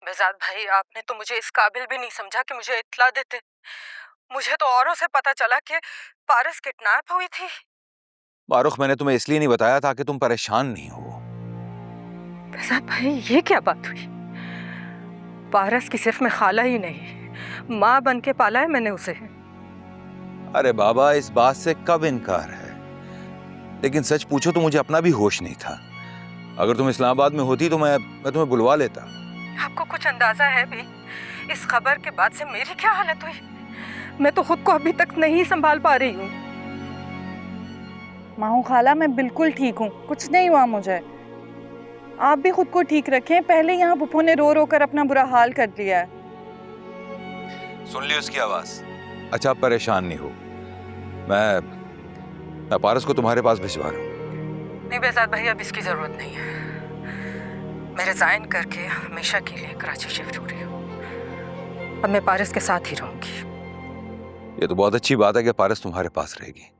मिजाज भाई, आपने तो मुझे इस काबिल भी नहीं समझा कि मुझे इत्तला देते। मुझे तो औरों से पता चला कि पारस किडनैप हुई थी। मारुख, मैंने तुम्हें इसलिए नहीं बताया ताकि तुम परेशान नहीं हो। मिजाज भाई, ये क्या बात हुई? पारस की सिर्फ मैं खाला ही नहीं, माँ बन के पाला है मैंने उसे। अरे बाबा, इस बात से कब इनकार है? लेकिन सच पूछो तो मुझे अपना भी होश नहीं था। अगर तुम इस्लामाबाद में होती तो मैं तुम्हें बुलवा लेता। आपको कुछ अंदाजा है भी इस खबर के बाद से मेरी क्या हालत हुई? मैं तो खुद को अभी तक नहीं संभाल पा रही हूँ। माहू खाला, मैं बिल्कुल ठीक हूँ, कुछ नहीं हुआ मुझे। आप भी खुद को ठीक रखें। पहले यहाँ पुप्पो ने रो रो कर अपना बुरा हाल कर लिया है। सुन ली उसकी आवाज। अच्छा, आप परेशान नहीं हो। मैं पारस को तुम्हारे पास भिजवा रहा हूँ। नहीं बेजाद भाई, अब इसकी जरूरत नहीं है। मैं रिजाइन करके हमेशा के लिए कराची शिफ्ट हो रही हूँ। अब मैं पारस के साथ ही रहूंगी। ये तो बहुत अच्छी बात है कि पारस तुम्हारे पास रहेगी,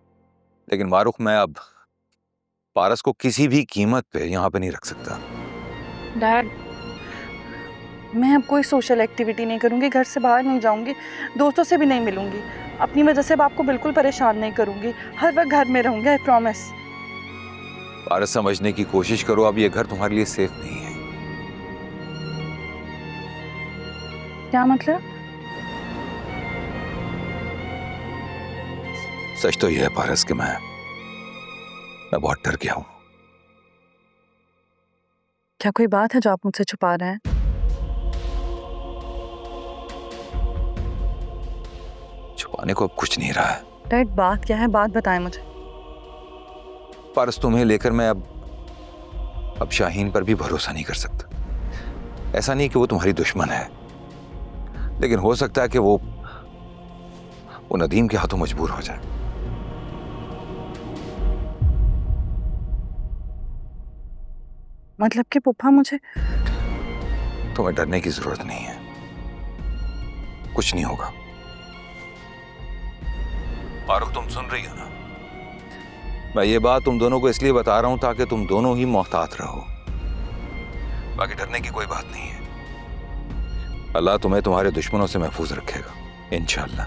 लेकिन मारुख, मैं अब पारस को किसी भी कीमत पे यहाँ पे नहीं रख सकता। डैड, मैं अब कोई सोशल एक्टिविटी नहीं करूंगी, घर से बाहर नहीं जाऊंगी, दोस्तों से भी नहीं मिलूंगी। अपनी वजह से आपको बिल्कुल परेशान नहीं करूंगी। हर वक्त घर में रहूंगी, आई प्रॉमिस। पारस, समझने की कोशिश करो, अब ये घर तुम्हारे लिए सेफ नहीं है। क्या मतलब? सच तो यह है पारस कि मैं बहुत डर गया हूं। क्या कोई बात है जो आप मुझसे छुपा रहे हैं? छुपाने को अब कुछ नहीं रहा है। डैड, बात क्या है? बात बताएं मुझे। पारस, तुम्हें लेकर मैं अब शाहीन पर भी भरोसा नहीं कर सकता। ऐसा नहीं कि वो तुम्हारी दुश्मन है, लेकिन हो सकता है कि वो नदीम के हाथों मजबूर हो जाए। मतलब कि पुप्पा मुझे... तुम्हें डरने की जरूरत नहीं है, कुछ नहीं होगा। मारुख, तुम सुन रही हो ना? मैं ये बात तुम दोनों को इसलिए बता रहा हूं ताकि तुम दोनों ही मोहतात रहो। बाकी डरने की कोई बात नहीं है। अल्लाह तुम्हें तुम्हारे दुश्मनों से महफूज रखेगा, इंशाअल्लाह।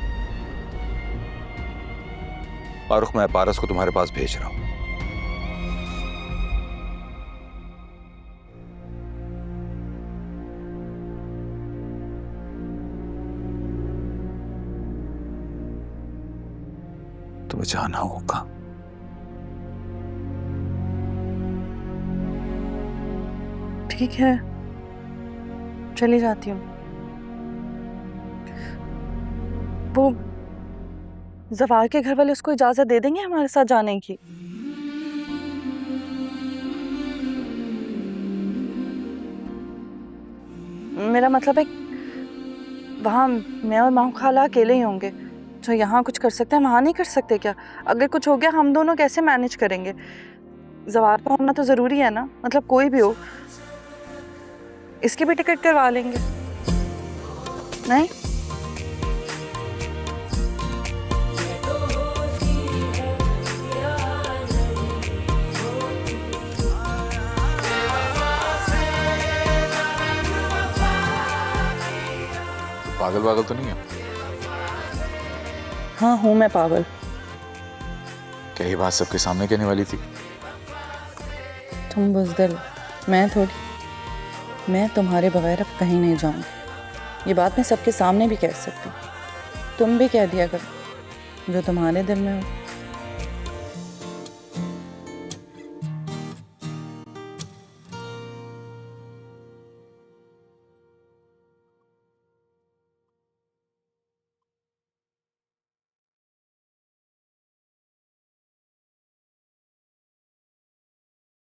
मारुख, मैं पारस को तुम्हारे पास भेज रहा हूं। तुम्हें जाना होगा। ठीक है, चली जाती हूँ। वो जवार के घर वाले उसको इजाजत दे देंगे हमारे साथ जाने की? मेरा मतलब है वहाँ मैं और माहू खाला अकेले ही होंगे। जो यहाँ कुछ कर सकते हैं वहाँ नहीं कर सकते क्या? अगर कुछ हो गया हम दोनों कैसे मैनेज करेंगे? जवार का होना तो ज़रूरी है ना, मतलब कोई भी हो। इसकी भी टिकट करवा लेंगे, नहीं? पागल पागल तो नहीं है? हाँ हूँ मैं पागल। क्या ये बात सबके सामने कहने वाली थी? तुम बुज़दिल, मैं थोड़ी। मैं तुम्हारे बगैर अब कहीं नहीं जाऊंगी। ये बात मैं सबके सामने भी कह सकती हूँ। तुम भी कह दिया करो जो तुम्हारे दिल में हो।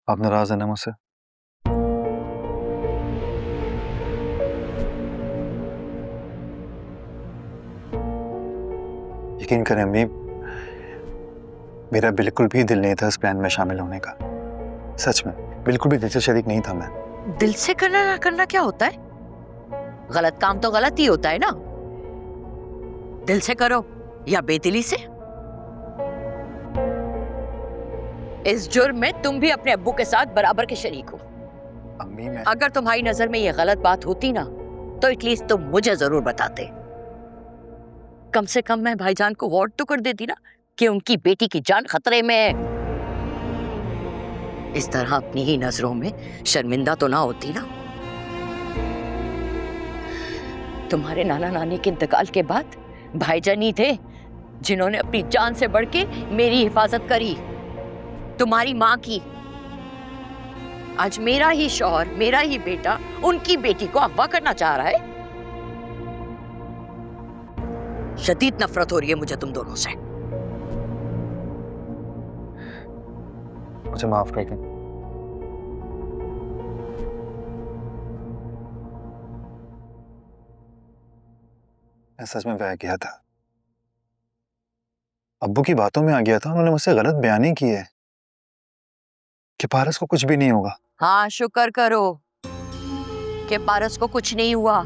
आप नाराज है ना मुझसे? यकीन करें अम्मी, मेरा बिल्कुल भी दिल नहीं था इस प्लान में शामिल होने का। सच में बिल्कुल भी दिल से शरीक नहीं था मैं। दिल से करना ना करना क्या होता है? गलत काम तो गलत ही होता है ना। दिल से करो या बेदिली से, इस जुर्म में तुम भी अपने अब्बू के साथ बराबर के शरीक हो। अम्मी, मैं... अगर तुम्हारी नजर में ये गलत बात होती ना तो एटलीस्ट तुम मुझे जरूर बताते। कम से कम मैं भाईजान को वार्न तो कर देती ना कि उनकी बेटी की जान खतरे में है। इस तरह अपनी ही नजरों में शर्मिंदा तो ना होती ना। तुम्हारे नाना नानी के इंतकाल के बाद भाईजान ही थे जिन्होंने अपनी जान से बढ़ के मेरी हिफाजत करी, तुम्हारी माँ की। आज मेरा ही शौहर, मेरा ही बेटा उनकी बेटी को अगवा करना चाह रहा है। शदीद नफरत हो रही है मुझे तुम दोनों से। मुझे माफ कर दें। मैं सच में बह गया था, अब्बू की बातों में आ गया था। उन्होंने मुझसे गलत बयानी की है कि पारस को कुछ भी नहीं होगा। हाँ, शुक्र करो कि पारस को कुछ नहीं हुआ।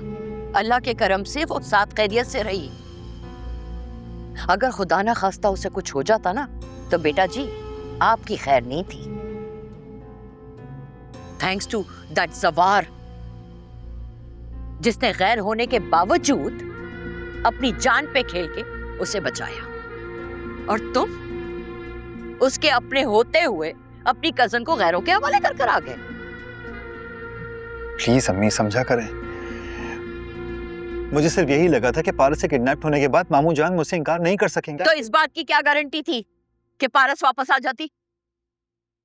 अल्लाह के करम से वो साथ खैरियत से रही। अगर खुदा ना खास्ता उसे कुछ हो जाता ना तो बेटा जी आपकी खैर नहीं थी। थैंक्स टू दैट जवार जिसने गैर होने के बावजूद अपनी जान पे खेल के उसे बचाया, और तुम उसके अपने होते हुए अपनी कजन को गैरों के हवाले कर आ गए। प्लीज अम्मी समझा करें। मुझे सिर्फ यही लगा था कि पारस से किडनैप होने के बाद मामू जान मुझसे इनकार नहीं कर सकेंगे। तो इस बात की क्या गारंटी थी कि पारस वापस आ जाती?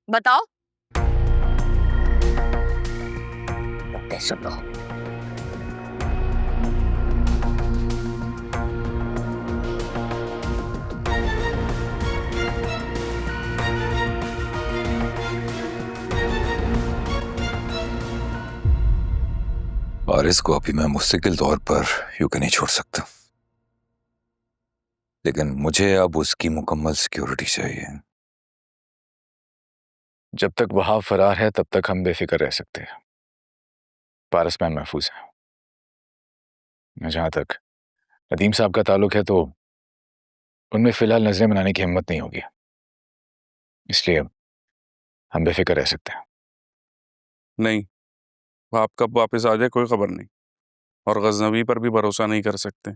बताओ। सुनो, पारिस को अभी मैं मुस्तकिल तौर पर यूं नहीं छोड़ सकता, लेकिन मुझे अब उसकी मुकम्मल सिक्योरिटी चाहिए। जब तक वहाब फरार है तब तक हम बेफिक्र रह सकते हैं। पारस मैन महफूज है। जहां तक नदीम साहब का ताल्लुक है तो उनमें फिलहाल नजरें बनाने की हिम्मत नहीं होगी, इसलिए हम बेफिक्र रह सकते हैं। नहीं, वो आप कब वापस आ जाए कोई खबर नहीं, और गजनवी पर भी भरोसा नहीं कर सकते।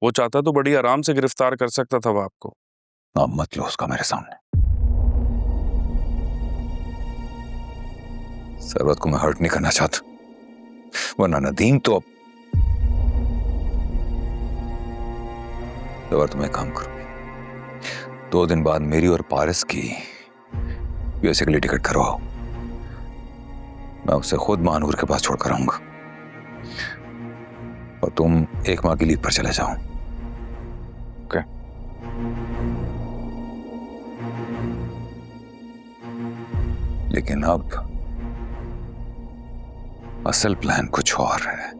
वो चाहता तो बड़ी आराम से गिरफ्तार कर सकता था वो आपको। नाम मत लो उसका मेरे सामने। सरवत को मैं हर्ट नहीं करना चाहता, वरना नदीम तो अब तुम एक काम करो, 2 दिन बाद मेरी और पारस की यूएसए के लिए टिकट करवाओ। मैं उसे खुद महानूर के पास छोड़कर आऊंगा और तुम 1 माह की लीव पर चले जाओ। ओके। लेकिन अब असल प्लान कुछ और है।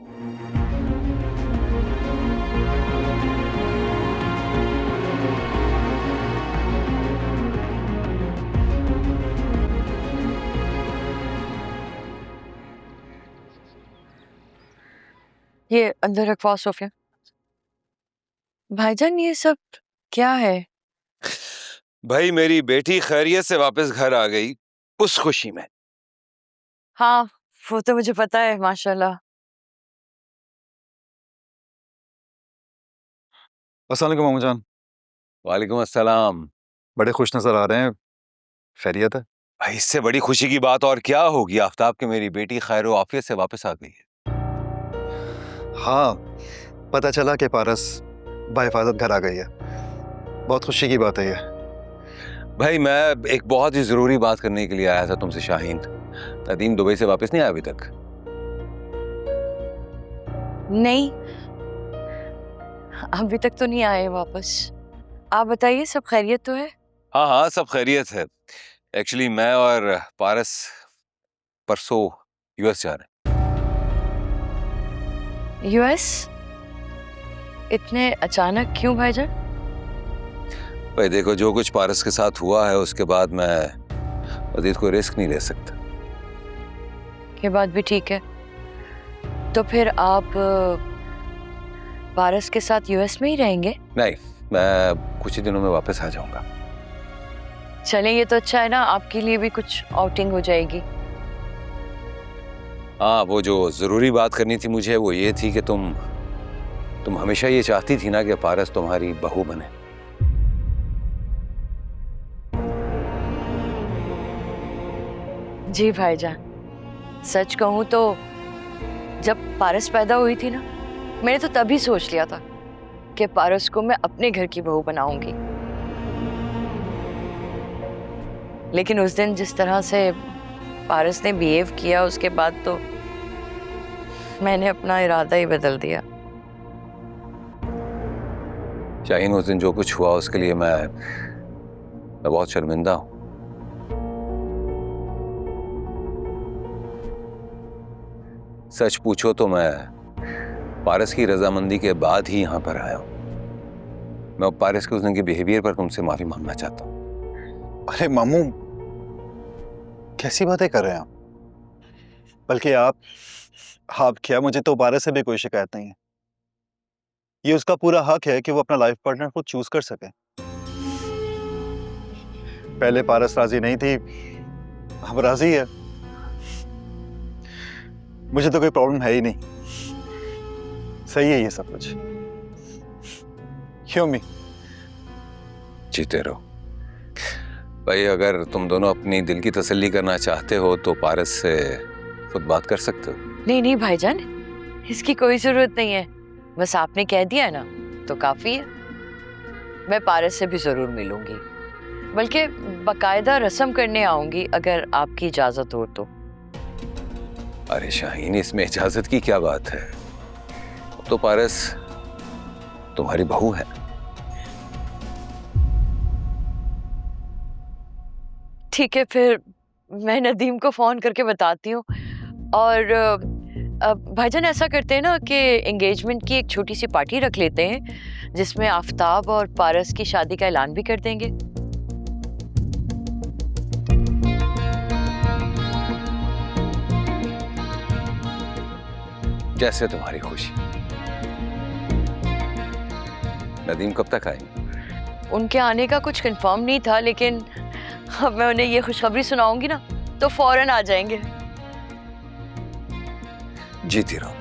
ये अंदर रखवा सोफिया। भाईजान ये सब क्या है? भाई मेरी बेटी खैरियत से वापस घर आ गई, उस खुशी में। हाँ वो तो मुझे पता है, माशाल्लाह। अस्सलाम वालेकुम मामू जान। वालेकुम अस्सलाम। बड़े खुश नजर आ रहे हैं, खैरियत है? भाई इससे बड़ी खुशी की बात और क्या होगी आफ्ताब कि मेरी बेटी खैर आफियत से वापस आ गई है। हाँ, पता चला कि पारस बाहिफाजत घर आ गई है। बहुत खुशी की बात है ये। भाई मैं एक बहुत ही जरूरी बात करने के लिए आया था तुमसे शाहीन। नदीम दुबई से वापस नहीं आया अभी तक? नहीं, अभी तक तो नहीं आए वापस। आप बताइए, सब खैरियत तो है? हाँ हाँ सब खैरियत है। एक्चुअली मैं और पारस परसों यूएस जा रहे हैं। यूएस? इतने अचानक क्यों भाईजान? भाई देखो, जो कुछ पारस के साथ हुआ है उसके बाद मैं मजीद कोई रिस्क नहीं ले सकता। ये बात भी ठीक है। तो फिर आप पारस के साथ यूएस में ही रहेंगे? नहीं, मैं कुछ ही दिनों में वापस आ जाऊंगा। चलें, ये तो अच्छा है ना, आपके लिए भी कुछ आउटिंग हो जाएगी। हाँ, वो जो जरूरी बात करनी थी मुझे वो ये थी कि तुम हमेशा ये चाहती थी ना कि पारस तुम्हारी बहू बने। जी भाईजान, सच कहूं तो जब पारस पैदा हुई थी ना, मैंने तो तभी सोच लिया था कि पारस को मैं अपने घर की बहू बनाऊंगी। लेकिन उस दिन जिस तरह से पारस ने बिहेव किया, उसके बाद तो मैंने अपना इरादा ही बदल दिया। शाहीन, उस दिन जो कुछ हुआ उसके लिए मैं बहुत शर्मिंदा हूं। सच पूछो तो मैं पारस की रजामंदी के बाद ही यहां पर आया हूं। मैं पारस के उस दिन के बिहेवियर पर तुमसे माफी मांगना चाहता हूं। अरे मामू, कैसी बातें कर रहे हैं आप? बल्कि आप क्या, मुझे तो पारस से भी कोई शिकायत नहीं है। ये उसका पूरा हक है कि वो अपना लाइफ पार्टनर को चूज कर सके। पहले पारस राजी नहीं थी, अब राजी है। मुझे तो कोई प्रॉब्लम है ही नहीं। सही है ये सब कुछ। क्यों मी? जीते रहो भाई। अगर तुम दोनों अपनी दिल की तसल्ली करना चाहते हो तो पारस से खुद बात कर सकते हो। नहीं नहीं भाईजान, इसकी कोई जरूरत नहीं है। बस आपने कह दिया है ना तो काफी है। मैं पारस से भी जरूर मिलूंगी, बल्कि बाकायदा रस्म करने आऊंगी अगर आपकी इजाजत हो तो। अरे शाहीन, इसमें इजाजत की क्या बात है? तो पारस तुम्हारी बहू है। ठीक है, फिर मैं नदीम को फोन करके बताती हूँ। और भाईजान, ऐसा करते हैं ना कि एंगेजमेंट की एक छोटी सी पार्टी रख लेते हैं, जिसमें आफताब और पारस की शादी का ऐलान भी कर देंगे। जैसे तुम्हारी खुशी। नदीम कब तक आएंगे? उनके आने का कुछ कंफर्म नहीं था, लेकिन अब मैं उन्हें ये खुशखबरी सुनाऊंगी ना तो फौरन आ जाएंगे। जीती रहो।